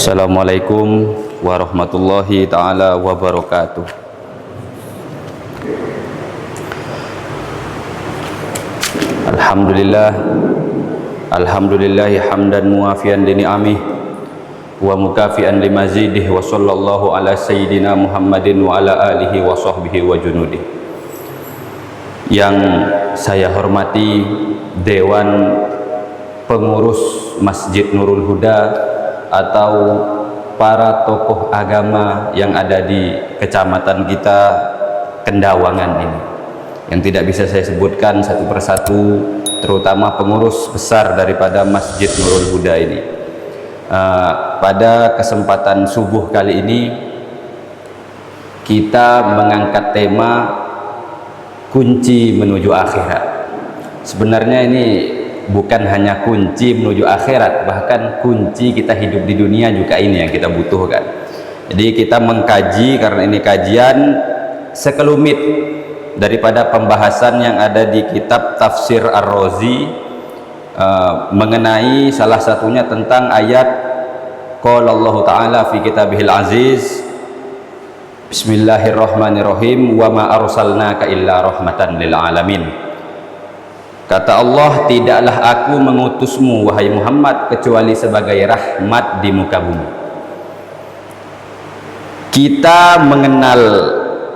Assalamualaikum warahmatullahi ta'ala wabarakatuh. Alhamdulillahi hamdan muafian li ni'amih wa mukafian limazidih, wa sallallahu ala sayyidina Muhammadin wa ala alihi wa sahbihi wa junudih. Yang saya hormati Dewan Pengurus Masjid Nurul Huda atau para tokoh agama yang ada di kecamatan kita Kendawangan ini, yang tidak bisa saya sebutkan satu persatu, terutama pengurus besar daripada Masjid Nurul Huda ini. Pada kesempatan subuh kali ini kita mengangkat tema kunci menuju akhirat. Sebenarnya ini bukan hanya kunci menuju akhirat, bahkan kunci kita hidup di dunia juga ini yang kita butuhkan. Jadi kita mengkaji, karena ini kajian sekelumit daripada pembahasan yang ada di kitab Tafsir Ar-Razi, mengenai salah satunya tentang ayat qala Allah Ta'ala fi kitabihil aziz, Bismillahirrahmanirrahim, wa ma arsalnaka illa rahmatan lil alamin. Kata Allah, tidaklah aku mengutusmu wahai Muhammad kecuali sebagai rahmat di muka bumi. Kita mengenal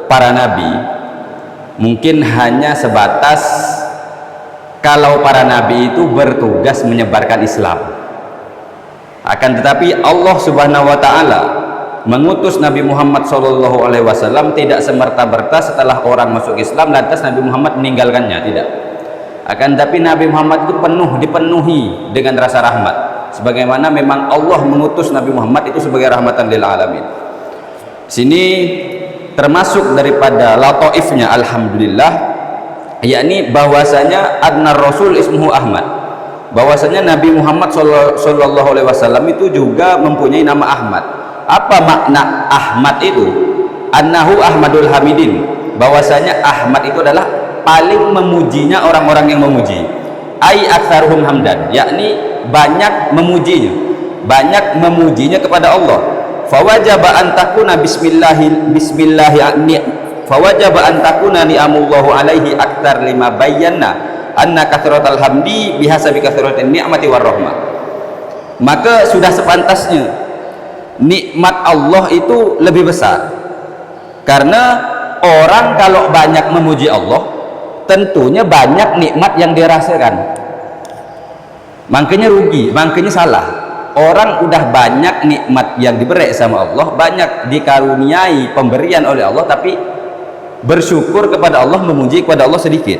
para nabi mungkin hanya sebatas kalau para nabi itu bertugas menyebarkan Islam. Akan tetapi Allah Subhanahu wa taala mengutus Nabi Muhammad SAW tidak semerta-merta setelah orang masuk Islam lantas Nabi Muhammad meninggalkannya, tidak. Akan tapi Nabi Muhammad itu dipenuhi dengan rasa rahmat, sebagaimana memang Allah mengutus Nabi Muhammad itu sebagai rahmatan lil alamin. Sini termasuk daripada lataifnya alhamdulillah, yakni bahwasanya adnar rasul ismuhu Ahmad, bahwasanya Nabi Muhammad sallallahu alaihi wasallam itu juga mempunyai nama Ahmad. Apa makna Ahmad itu? Annahu Ahmadul Hamidin, bahwasanya Ahmad itu adalah paling memujinya orang-orang yang memuji. Ai aktsaruhum hamdan, yakni banyak memujinya kepada Allah. Fawajaba an takuna fawajaba an takuna ni'amullahu alaihi aktsar lima bayyana anna kathratal hamdi bihasabi kathratin ni'mati war rahmah. Maka sudah sepantasnya nikmat Allah itu lebih besar, karena orang kalau banyak memuji Allah tentunya banyak nikmat yang dirasakan, makanya rugi, makanya salah. Orang udah banyak nikmat yang diberi sama Allah, banyak dikaruniai pemberian oleh Allah, tapi bersyukur kepada Allah, memuji kepada Allah sedikit.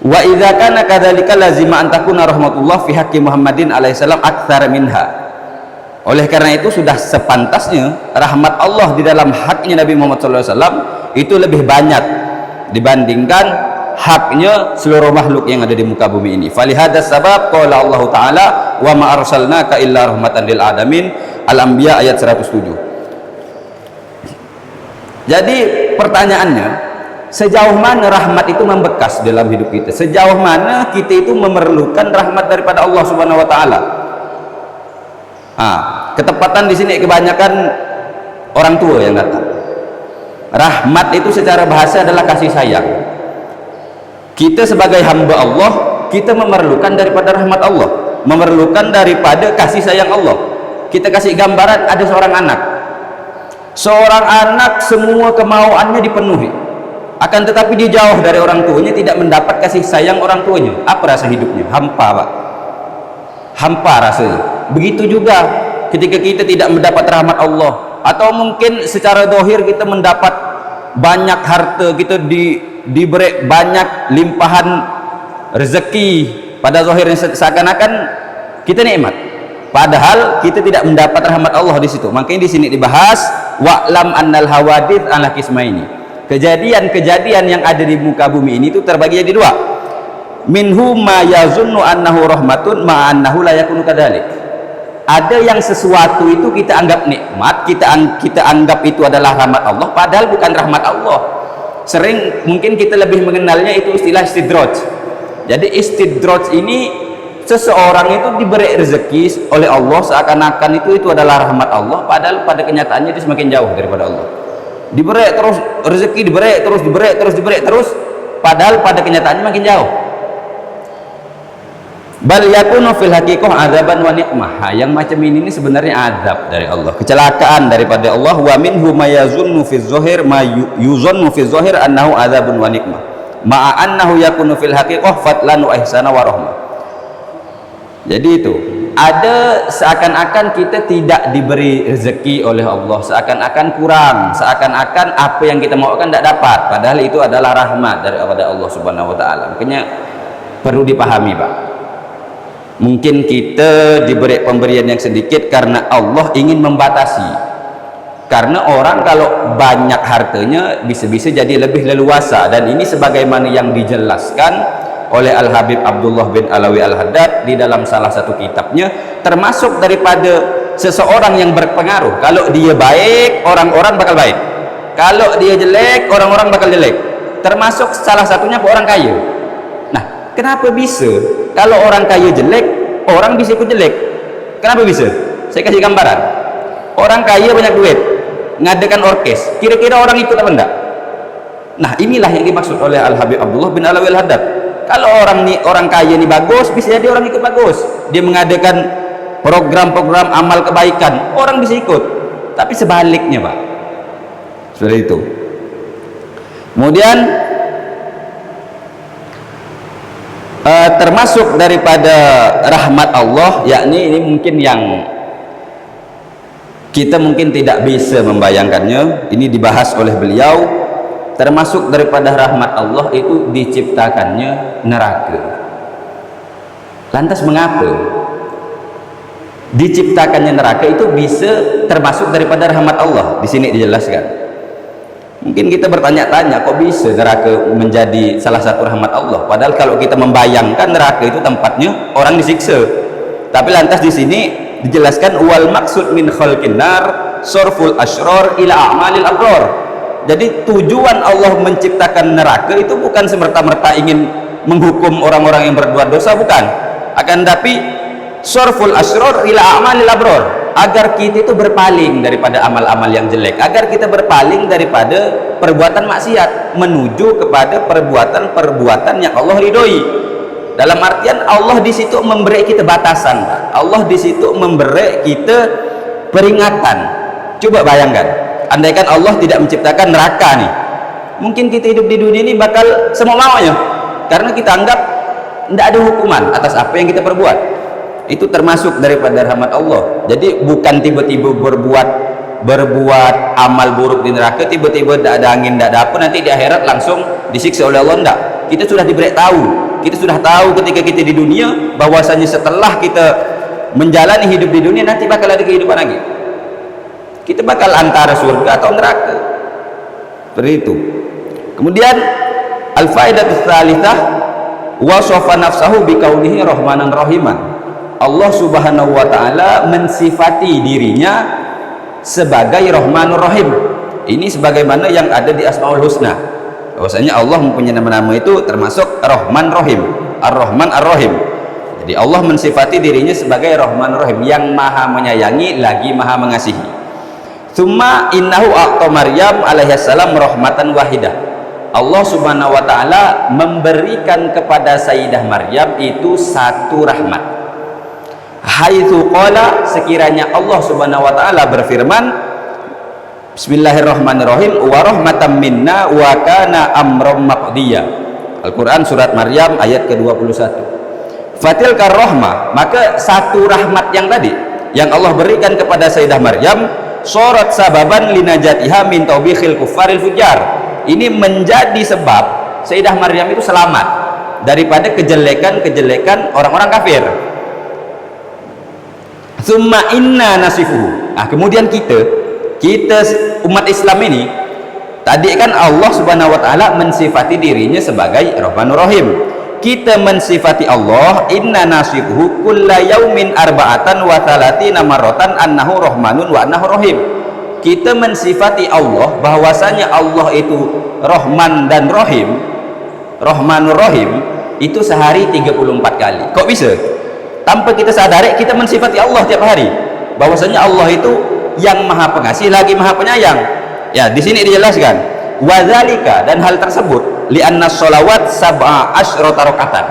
Wa idza kana kadzalika lazima an takuna rahmatullah fi haqqi Muhammadin alaihi salam aktsar minha. Oleh karena itu sudah sepantasnya rahmat Allah di dalam haknya Nabi Muhammad SAW itu lebih banyak dibandingkan haknya seluruh makhluk yang ada di muka bumi ini. Falihadas sabab qala Allah Ta'ala wa ma arsalnaka illa rahmatan lil alamin, Al-Anbiya ayat 107. Jadi pertanyaannya, sejauh mana rahmat itu membekas dalam hidup kita? Sejauh mana kita itu memerlukan rahmat daripada Allah Subhanahu wa taala? Ketepatan di sini kebanyakan orang tua yang datang. Rahmat itu secara bahasa adalah kasih sayang. Kita sebagai hamba Allah, kita memerlukan daripada rahmat Allah, memerlukan daripada kasih sayang Allah. Kita kasih gambaran, ada seorang anak semua kemauannya dipenuhi, akan tetapi dia jauh dari orang tuanya, tidak mendapat kasih sayang orang tuanya. Apa rasa hidupnya? Hampa, Pak. Hampa rasanya. Begitu juga ketika kita tidak mendapat rahmat Allah, atau mungkin secara dohir kita mendapat banyak harta, kita diberi banyak limpahan rezeki, pada zahirnya seakan-akan kita nikmat, padahal kita tidak mendapat rahmat Allah di situ. Makanya di sini dibahas wa'lam annal hawadits ala qismaini. Kejadian-kejadian yang ada di muka bumi ini itu terbagi jadi dua. Minhu ma yazunnu annahu rahmatun ma annahu la yakunu kadzalik. Ada yang sesuatu itu kita anggap nikmat, kita anggap itu adalah rahmat Allah, padahal bukan rahmat Allah. Sering mungkin kita lebih mengenalnya itu istilah istidraj. Jadi istidraj ini seseorang itu diberi rezeki oleh Allah seakan-akan itu adalah rahmat Allah, padahal pada kenyataannya dia semakin jauh daripada Allah. Diberi terus rezeki, diberi terus, padahal pada kenyataannya makin jauh. Bal yakunu fil haqiqah adzaban wa niqmah. Yang macam ini sebenarnya azab dari Allah, kecelakaan daripada Allah. Wa minhu ma yazunnu fi dzahir ma yuzannu fi dzahir annahu adzabun wa niqmah ma'a annahu yakunu fil haqiqah fadlan wa ihsana wa rahmah. Jadi itu ada seakan-akan kita tidak diberi rezeki oleh Allah, seakan-akan kurang, seakan-akan apa yang kita maukan tidak dapat, padahal itu adalah rahmat daripada Allah Subhanahu wa taala. Makanya perlu dipahami, Pak. Mungkin kita diberi pemberian yang sedikit karena Allah ingin membatasi, karena orang kalau banyak hartanya bisa-bisa jadi lebih leluasa, dan ini sebagaimana yang dijelaskan oleh Al-Habib Abdullah bin Alawi Al-Haddad di dalam salah satu kitabnya, termasuk daripada seseorang yang berpengaruh. Kalau dia baik, orang-orang bakal baik. Kalau dia jelek, orang-orang bakal jelek. Termasuk salah satunya orang kaya. Nah, kenapa bisa kalau orang kaya jelek, orang bisa ikut jelek? Kenapa bisa? Saya kasih gambaran. Orang kaya banyak duit, ngadakan orkes, kira-kira orang ikut apa enggak? Nah, inilah yang dimaksud oleh Al-Habib Abdullah bin Alawi Al-Haddad. Kalau orang kaya ini bagus, bisa jadi orang ikut bagus. Dia mengadakan program-program amal kebaikan, orang bisa ikut. Tapi sebaliknya, Pak, seperti itu. Kemudian termasuk daripada rahmat Allah, yakni ini mungkin yang kita mungkin tidak bisa membayangkannya, ini dibahas oleh beliau. Termasuk daripada rahmat Allah itu diciptakannya neraka. Lantas mengapa diciptakannya neraka itu bisa termasuk daripada rahmat Allah? Di sini dijelaskan. Mungkin kita bertanya-tanya, kok bisa neraka menjadi salah satu rahmat Allah? Padahal kalau kita membayangkan neraka itu tempatnya orang disiksa. Tapi lantas di sini dijelaskan wal maksud min khalqin nar surful asyror ila a'malil abror. Jadi tujuan Allah menciptakan neraka itu bukan semerta-merta ingin menghukum orang-orang yang berbuat dosa, bukan. Akan tapi surful asyror ila a'malil abror, agar kita itu berpaling daripada amal-amal yang jelek, agar kita berpaling daripada perbuatan maksiat menuju kepada perbuatan-perbuatan yang Allah ridhoi. Dalam artian Allah di situ memberi kita batasan, Allah di situ memberi kita peringatan. Coba bayangkan, andaikan Allah tidak menciptakan neraka nih, mungkin kita hidup di dunia ini bakal semua maunya, karena kita anggap tidak ada hukuman atas apa yang kita perbuat. Itu termasuk daripada rahmat Allah. Jadi bukan tiba-tiba berbuat amal buruk di neraka, tiba-tiba tidak ada angin, tidak ada apa, nanti di akhirat langsung disiksa oleh Allah. Tidak, kita sudah diberi tahu, kita sudah tahu ketika kita di dunia bahwasanya setelah kita menjalani hidup di dunia nanti bakal ada kehidupan lagi, kita bakal antara surga atau neraka, seperti itu. Kemudian al-faedatus tsalitsah wasafa nafsahu biqaulihi rahmanan rahiman. Allah Subhanahu wa taala mensifati dirinya sebagai Rahmanur Rahim. Ini sebagaimana yang ada di Asmaul Husna, bahwasanya Allah mempunyai nama-nama itu termasuk Rahman Rahim, Ar-Rahman Ar-Rahim. Jadi Allah mensifati dirinya sebagai Rahmanur Rahim, yang maha menyayangi lagi maha mengasihi. Tsumma innahu a'ta Maryam alaihissalam rahmatan wahidah. Allah Subhanahu wa taala memberikan kepada Sayyidah Maryam itu satu rahmat. Haitsu qala, sekiranya Allah Subhanahu wa taala berfirman, Bismillahirrahmanirrahim, wa rahmatan minna wa kana amran maqdiya. Al-Qur'an surat Maryam ayat ke-21. Fatilkar rahmah, maka satu rahmat yang tadi yang Allah berikan kepada Sayyidah Maryam, surat sababan linajatiha min taubikhil kuffaril fujar. Ini menjadi sebab Sayyidah Maryam itu selamat daripada kejelekan-kejelekan orang-orang kafir. Tsumma inna nasifuhu. Kemudian kita umat Islam ini, tadi kan Allah Subhanahu wa taala mensifati dirinya sebagai Rahmanur Rahim. Kita mensifati Allah inna nasifuhu kulla yaumin arba'atan wa thalathina marratan annahu rahmanun wa annahu rahim. Kita mensifati Allah bahwasanya Allah itu Rahman dan Rahim, Rahmanur Rahim, itu sehari 34 kali. Kok bisa? tanpa kita sadari kita mensifati Allah tiap hari, bahwasanya Allah itu yang maha pengasih lagi maha penyayang. Ya, di sini dijelaskan wadzalika, dan hal tersebut li'anna sholawat sab'a asyrata rakaatan,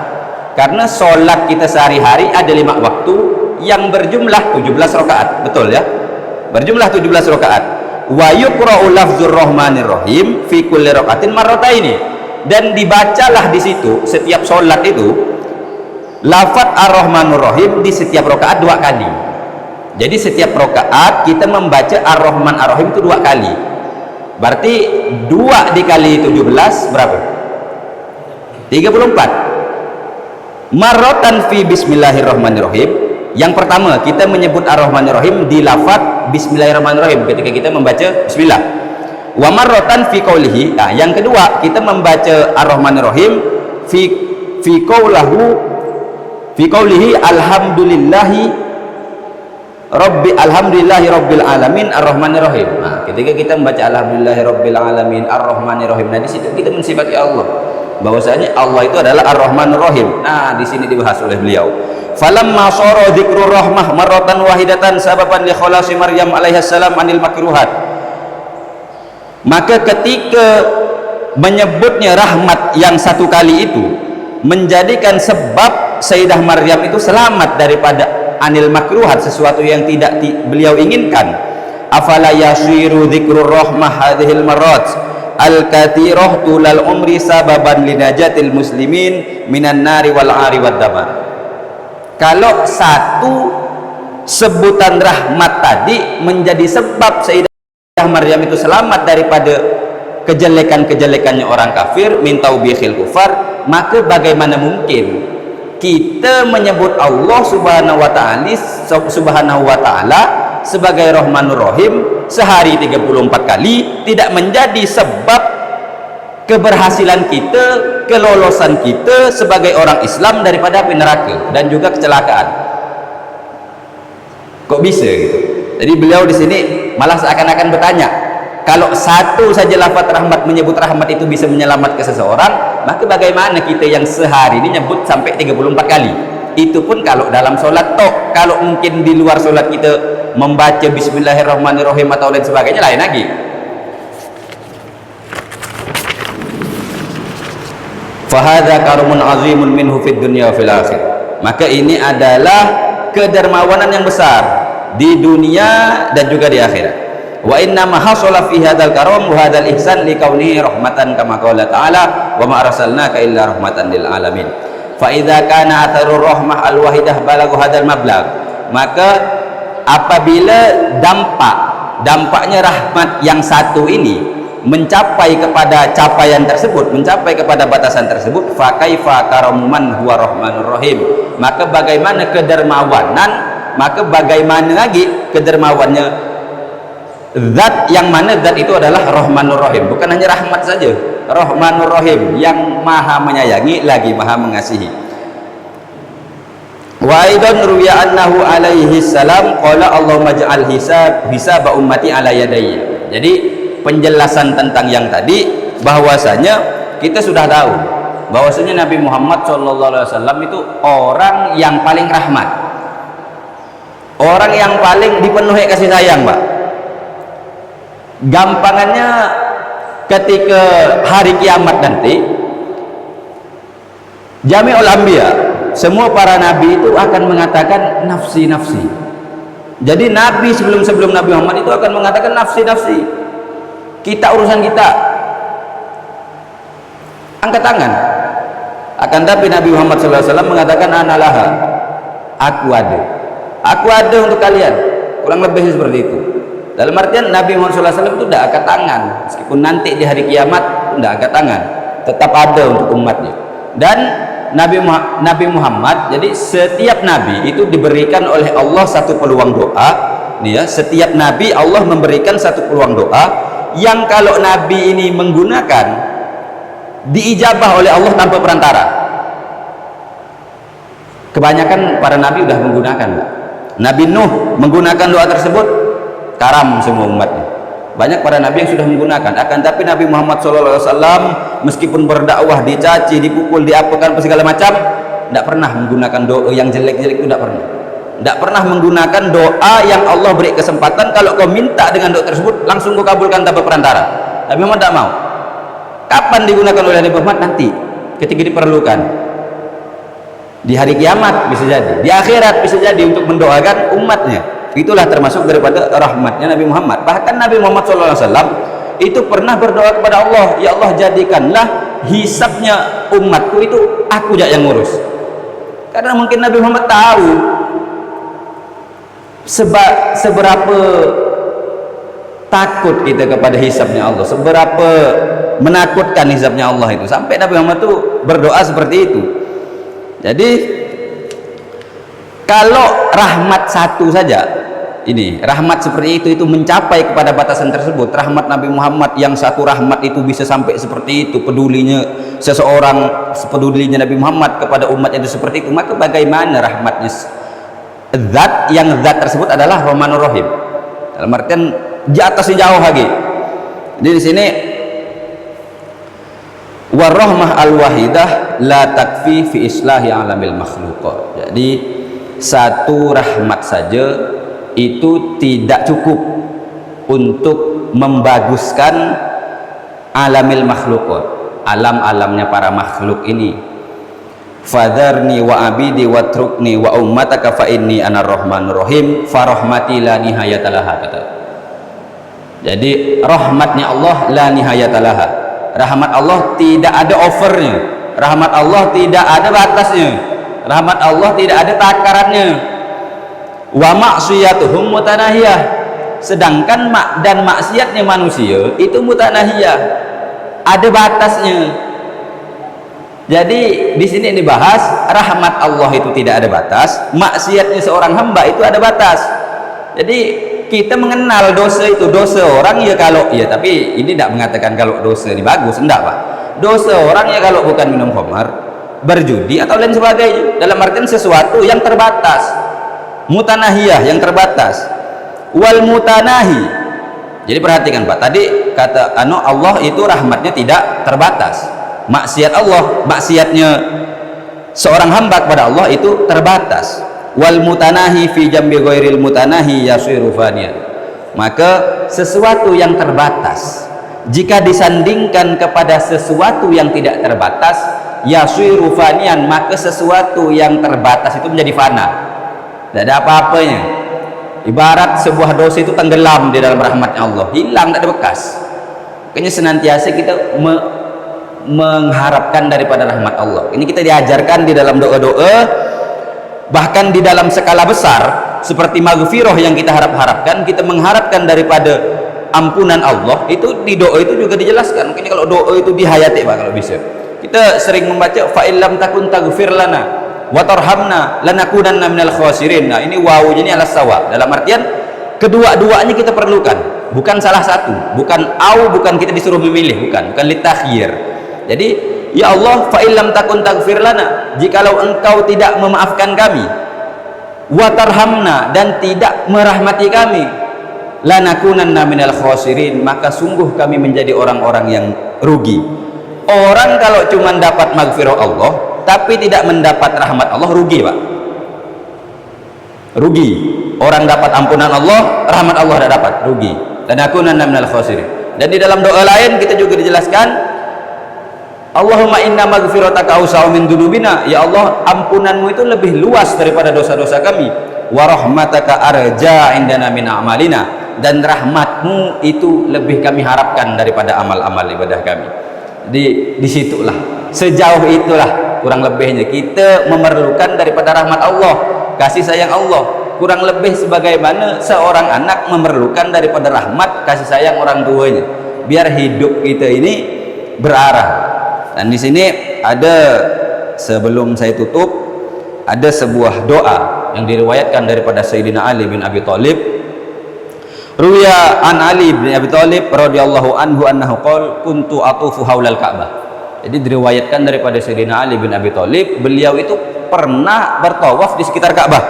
karena sholat kita sehari-hari ada 5 waktu yang berjumlah 17 rakaat, betul ya, berjumlah 17 rakaat. Wa yuqra'u lafzur rahmanir rahim fi kulli rakaatin marrataini, dan dibacalah di situ setiap sholat itu lafaz ar-rahmanur rahim di setiap rakaat 2 kali. Jadi setiap rakaat kita membaca ar-rahman ar-rahim itu 2 kali, berarti 2 dikali 17 berapa? 34. Marratan fi bismillahirrahmanirrahim, yang pertama kita menyebut ar-rahmanirrahim di lafaz bismillahirrahmanirrahim ketika kita membaca bismillah. Wa marratan fi qaulihi, nah yang kedua kita membaca ar-rahmanirrahim fi qaulihi alhamdulillahi rabbil alamin ar-rahmanirrahim. Nah ketika kita membaca alhamdulillahi rabbil alamin ar-rahmanirrahim, nah di situ kita mensifati Allah bahwasanya Allah itu adalah ar-rahmanir rahim. Nah di sini dibahas oleh beliau, falamma sara dzikrur rahmah marratan wahidatan sababan li khalasi maryam alaihissalam anil makruhat, maka ketika menyebutnya rahmat yang 1 kali itu menjadikan sebab Sayyidah Maryam itu selamat daripada anil makruhat, sesuatu yang tidak beliau inginkan. Afala yasiru dzikrur rahmah hadhil marrat al-kathirah tulal umri sababan linajatil muslimin minan nari wal ari wad damar. Kalau satu sebutan rahmat tadi menjadi sebab Sayyidah Maryam itu selamat daripada kejelekan-kejelekannya orang kafir, min taubihil kufar, maka bagaimana mungkin kita menyebut Allah subhanahu wa ta'ala sebagai Rahmanur Rahim sehari 34 kali tidak menjadi sebab keberhasilan kita, kelolosan kita sebagai orang Islam daripada api neraka dan juga kecelakaan. Kok bisa gitu? Jadi beliau di sini malah seakan-akan bertanya, kalau satu saja lafaz rahmat menyebut rahmat itu bisa menyelamatkan seseorang, maka bagaimana kita yang sehari ini nyebut sampai 34 kali? Itu pun kalau dalam sholat tok. Kalau mungkin di luar sholat kita membaca bismillahirrahmanirrahim atau lain sebagainya, lain lagi. Fahadha karumun azimun minhu fid dunya wa fil akhir, maka ini adalah kedermawanan yang besar di dunia dan juga di akhirat. Wa inna ma hasala fi hadzal karam wa hadzal ihsan li kaunihi rahmatan kama qala ta'ala wa ma arsalnaka illa rahmatan lil alamin. Fa idza kana atharur rahmah al wahidah balagha hadzal mablagh, maka apabila dampaknya rahmat yang satu ini mencapai kepada capaian tersebut, mencapai kepada batasan tersebut, fa kaifa karamu man huwa rahmanur rahim, maka bagaimana lagi kedermawannya zat yang mana zat itu adalah Rahmanur Rahim, bukan hanya rahmat saja, Rahmanur Rahim yang maha menyayangi lagi maha mengasihi. Wa aidan ruwiya annahu alaihi salam qala Allahumma ja'al hisab ummati ala yadayya. Jadi penjelasan tentang yang tadi bahwasanya kita sudah tahu bahwasanya Nabi Muhammad SAW itu orang yang paling rahmat, orang yang paling dipenuhi kasih sayang, Pak. Gampangannya ketika hari kiamat nanti Jami'ul Anbiya, semua para nabi itu akan mengatakan nafsi nafsi. Jadi nabi sebelum Nabi Muhammad itu akan mengatakan nafsi nafsi, kita urusan kita, angkat tangan. Akan tapi Nabi Muhammad SAW mengatakan analaha, aku ada untuk kalian, kurang lebih seperti itu. Dalam artian Nabi Muhammad SAW itu tidak angkat tangan, meskipun nanti di hari kiamat tidak angkat tangan, tetap ada untuk umatnya. Dan Nabi Muhammad, jadi setiap nabi itu diberikan oleh Allah satu peluang doa. Nih ya, setiap nabi Allah memberikan satu peluang doa yang kalau nabi ini menggunakan diijabah oleh Allah tanpa perantara. Kebanyakan para nabi sudah menggunakan. Nabi Nuh menggunakan doa tersebut, karam semua umatnya. Banyak para nabi yang sudah menggunakan. Akan tapi Nabi Muhammad SAW meskipun berdakwah dicaci, dipukul, diapakan segala macam, tidak pernah menggunakan doa yang jelek-jelek itu, tidak pernah menggunakan doa yang Allah beri kesempatan kalau kau minta dengan doa tersebut langsung kau kabulkan tanpa perantara. Nabi Muhammad tidak mau. Kapan digunakan oleh Nabi Muhammad? Nanti ketika diperlukan, di hari kiamat bisa jadi, di akhirat bisa jadi, untuk mendoakan umatnya. Itulah termasuk daripada rahmatnya Nabi Muhammad. Bahkan Nabi Muhammad SAW itu pernah berdoa kepada Allah, ya Allah jadikanlah hisabnya umatku itu aku yang ngurus. Karena mungkin Nabi Muhammad tahu seberapa takut kita kepada hisabnya Allah, seberapa menakutkan hisabnya Allah itu, sampai Nabi Muhammad itu berdoa seperti itu. Jadi kalau rahmat satu saja, ini rahmat seperti itu mencapai kepada batasan tersebut, rahmat Nabi Muhammad yang satu rahmat itu bisa sampai seperti itu, pedulinya seseorang, sepedulinya Nabi Muhammad kepada umatnya itu seperti itu, maka bagaimana rahmatnya zat yang zat tersebut adalah Rahmanur Rahim, dalam artian di atas jauh lagi. Jadi di sini warahmah al-wahidah la takfi fi islahi alamil makhluqat. Jadi satu rahmat saja itu tidak cukup untuk membaguskan alamil makhluqat, alam-alamnya para makhluk ini. Fadharni wa abidi wa trukni wa ummataka fa inni anar rahmanur rahim fa rahmati la nihayatalaha, kata. Jadi rahmatnya Allah la nihayatalaha, rahmat Allah tidak ada overnya, rahmat Allah tidak ada batasnya, rahmat Allah tidak ada takarannya. Wa maksiyatuhum mutanahiyah, sedangkan maksiatnya manusia itu mutanahiyah, ada batasnya. Jadi di sini dibahas rahmat Allah itu tidak ada batas, maksiatnya seorang hamba itu ada batas. Jadi kita mengenal dosa itu, dosa orang ya kalau ya, tapi ini tidak mengatakan kalau dosa ini bagus, enggak Pak. Dosa orang ya kalau bukan minum khamar, berjudi atau lain sebagainya, dalam artian sesuatu yang terbatas, mutanahiyah yang terbatas. Wal mutanahi, jadi perhatikan Pak, tadi kata Allah itu rahmatnya tidak terbatas, maksiat Allah, maksiatnya seorang hamba kepada Allah itu terbatas. Wal mutanahi fi jambi ghairil mutanahi yasiru faniyan, maka sesuatu yang terbatas jika disandingkan kepada sesuatu yang tidak terbatas, yasiru faniyan, maka sesuatu yang terbatas itu menjadi fana, tidak ada apa-apanya. Ibarat sebuah dosa itu tenggelam di dalam rahmatnya Allah, hilang, tidak ada bekas. Makanya senantiasa kita mengharapkan daripada rahmat Allah. Ini kita diajarkan di dalam doa-doa, bahkan di dalam skala besar seperti maghfirah yang kita harapkan, kita mengharapkan daripada ampunan Allah, itu di doa itu juga dijelaskan. Mungkin kalau doa itu dihayati Pak, kalau bisa kita sering membaca fa illam takun taghfir lana wa tarhamna lanakunanna minal khasirin. Nah ini wawunya ini alas sawa, dalam artian kedua-duanya kita perlukan, bukan salah satu, bukan kita disuruh memilih, bukan litakhyir. Jadi ya Allah, fa illam takun taghfir lana, jikalau engkau tidak memaafkan kami, wa tarhamna, dan tidak merahmati kami, lanakunanna minal khasirin, maka sungguh kami menjadi orang-orang yang rugi. Orang kalau cuma dapat maghfirah Allah tapi tidak mendapat rahmat Allah, rugi Pak, rugi. Orang dapat ampunan Allah, rahmat Allah tidak dapat, rugi. Lanakunanna minal khasirin. Dan di dalam doa lain kita juga dijelaskan, Allahumma inna maghfirataka awsa'u min dzunubina, ya Allah ampunanmu itu lebih luas daripada dosa-dosa kami. Wa rahmataka arja indana min a'malina, dan rahmatmu itu lebih kami harapkan daripada amal-amal ibadah kami. Disitulah, sejauh itulah kurang lebihnya kita memerlukan daripada rahmat Allah, kasih sayang Allah, kurang lebih sebagaimana seorang anak memerlukan daripada rahmat kasih sayang orang tuanya, biar hidup kita ini berarah. Dan di sini ada, sebelum saya tutup, ada sebuah doa yang diriwayatkan daripada Sayyidina Ali bin Abi Thalib. Ruya an Ali bin Abi Thalib radhiyallahu anhu annahu qala kuntu atufu haulal Ka'bah. Jadi diriwayatkan daripada Sayyidina Ali bin Abi Thalib, beliau itu pernah bertawaf di sekitar Ka'bah.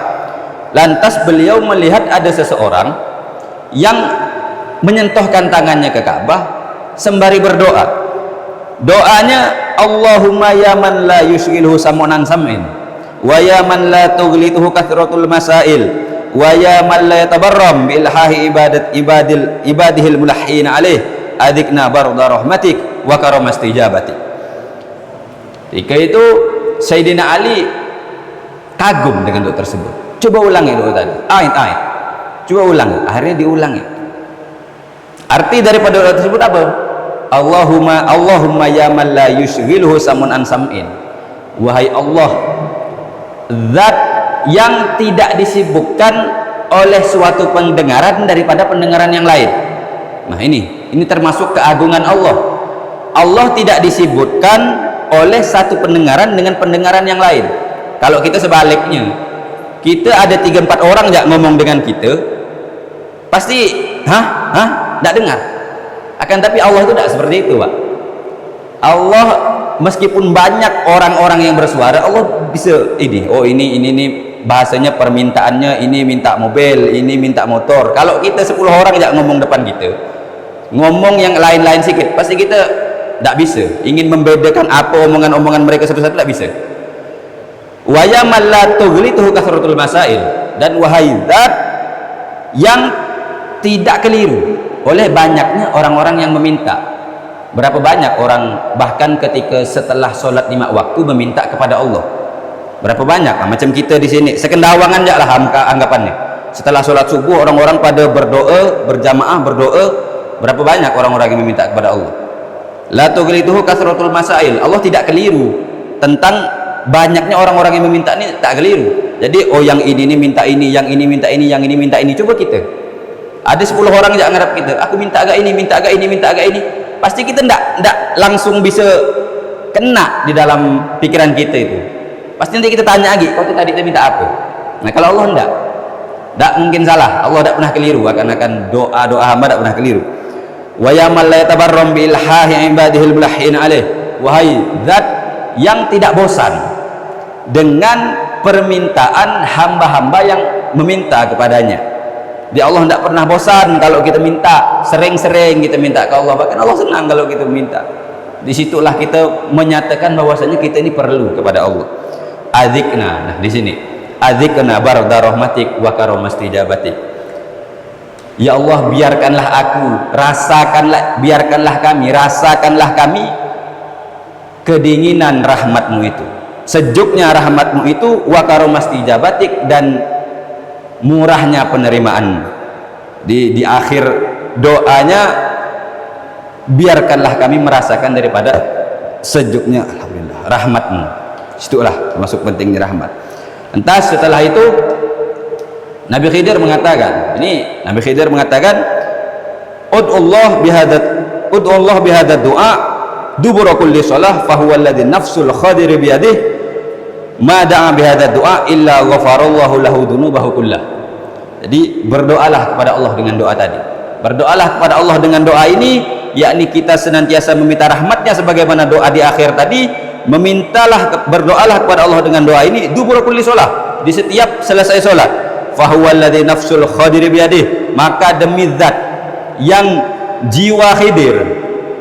Lantas beliau melihat ada seseorang yang menyentuhkan tangannya ke Ka'bah sembari berdoa. Doanya Allahumma ya man la yushghilhu samunan sam'in wa ya man la tughlituhu kathratul masail, wa ya man la yatabarram bi ilhahi ibadihil mulahhin alaih, adikna barda rahmatik wa karam istijabatik. Ketika itu Sayyidina Ali kagum dengan doa tersebut. Coba ulangi doa tadi, ayat-ayat, coba ulangi. Akhirnya diulangi. Arti daripada doa tersebut apa? Allahumma ya man la yushghiluhu samun an sam'in, wahai Allah, zat yang tidak disibukkan oleh suatu pendengaran daripada pendengaran yang lain. Nah ini termasuk keagungan Allah. Allah tidak disibukkan oleh satu pendengaran dengan pendengaran yang lain. Kalau kita sebaliknya, kita ada 3-4 orang yang ngomong dengan kita, pasti tidak dengar. Akan tapi Allah itu tidak seperti itu, Pak. Allah meskipun banyak orang-orang yang bersuara, Allah bisa ini bahasanya, permintaannya ini minta mobil, ini minta motor. Kalau kita 10 orang yang ngomong depan kita, ngomong yang lain-lain sedikit, pasti kita tidak bisa. Ingin membedakan apa omongan-omongan mereka satu-satu tidak bisa. Wa ya man la tughlituhu kathratul masail, dan wahai zat yang tidak keliru oleh banyaknya orang-orang yang meminta. Berapa banyak orang bahkan ketika setelah sholat 5 waktu meminta kepada Allah? Berapa banyak? Nah, macam kita di sini sekendawangan aja lah anggapannya. Setelah sholat subuh orang-orang pada berdoa, berjamaah berdoa. Berapa banyak orang-orang yang meminta kepada Allah? La tughlituhu kathratul masail. Allah tidak keliru tentang banyaknya orang-orang yang meminta ini, tak keliru. Jadi yang ini minta ini, yang ini minta ini, yang ini minta ini. Coba kita ada 10 orang yang ngarap kita, aku minta agak ini, minta agak ini, minta agak ini, pasti kita ndak langsung bisa kena di dalam pikiran kita itu. Pasti nanti kita tanya lagi, kau tadi minta apa? Nah kalau Allah ndak mungkin salah. Allah ndak pernah keliru, akan doa hamba ndak pernah keliru. Wa ya man la yatabarram bi ilhahi ibadihil mulahhin alaih, wahai zat yang tidak bosan dengan permintaan hamba-hamba yang meminta kepadanya. Dia Allah tidak pernah bosan kalau kita minta, sering-sering kita minta ke Allah. Bahkan Allah senang kalau kita minta. Disitulah kita menyatakan bahwasanya kita ini perlu kepada Allah. Adzikna, nah di sini, adzikna barda rahmatik wa karam istijabatik. Ya Allah, biarkanlah aku, rasakanlah kami kedinginan rahmatmu itu, sejuknya rahmatmu itu, wa karam istijabatik, dan murahnya penerimaan. Di akhir doanya, biarkanlah kami merasakan daripada sejuknya alhamdulillah rahmatmu. Situlah termasuk pentingnya rahmat. Entah setelah itu Nabi Khidir mengatakan, ud'ullah bihadza du'a dubura kulli shalah fa huwa alladhi nafsul khadir biyadihi ma da'a bihadza du'a illa ghafarallahu lahu dunubahu kullah. Jadi berdoalah kepada Allah dengan doa tadi. Berdoalah kepada Allah dengan doa ini, yakni kita senantiasa meminta rahmatnya sebagaimana doa di akhir tadi. Berdoalah kepada Allah dengan doa ini dubur kulli shalah, di setiap selesai sholat. Fa huwa alladhi nafsul khadir biyadihi, maka demi zat yang jiwa Khidir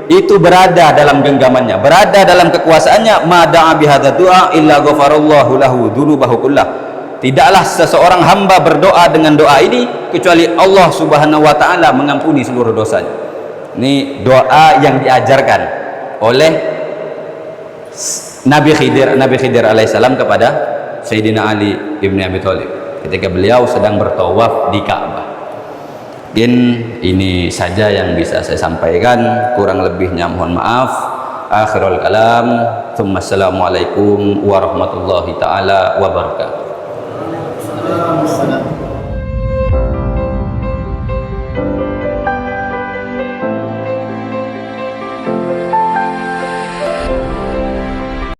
itu berada dalam genggamannya, berada dalam kekuasaannya, ma da'a bihadza du'a illa ghafarallahu lahu dunubahu kullah. Tidaklah seseorang hamba berdoa dengan doa ini kecuali Allah Subhanahu wa taala mengampuni seluruh dosanya. Ini doa yang diajarkan oleh Nabi Khidir alaihissalam kepada Sayyidina Ali ibn Abi Thalib ketika beliau sedang bertawaf di Ka'bah. Mungkin ini saja yang bisa saya sampaikan, kurang lebihnya mohon maaf. Akhirul kalam, assalamualaikum warahmatullahi taala wabarakatuh.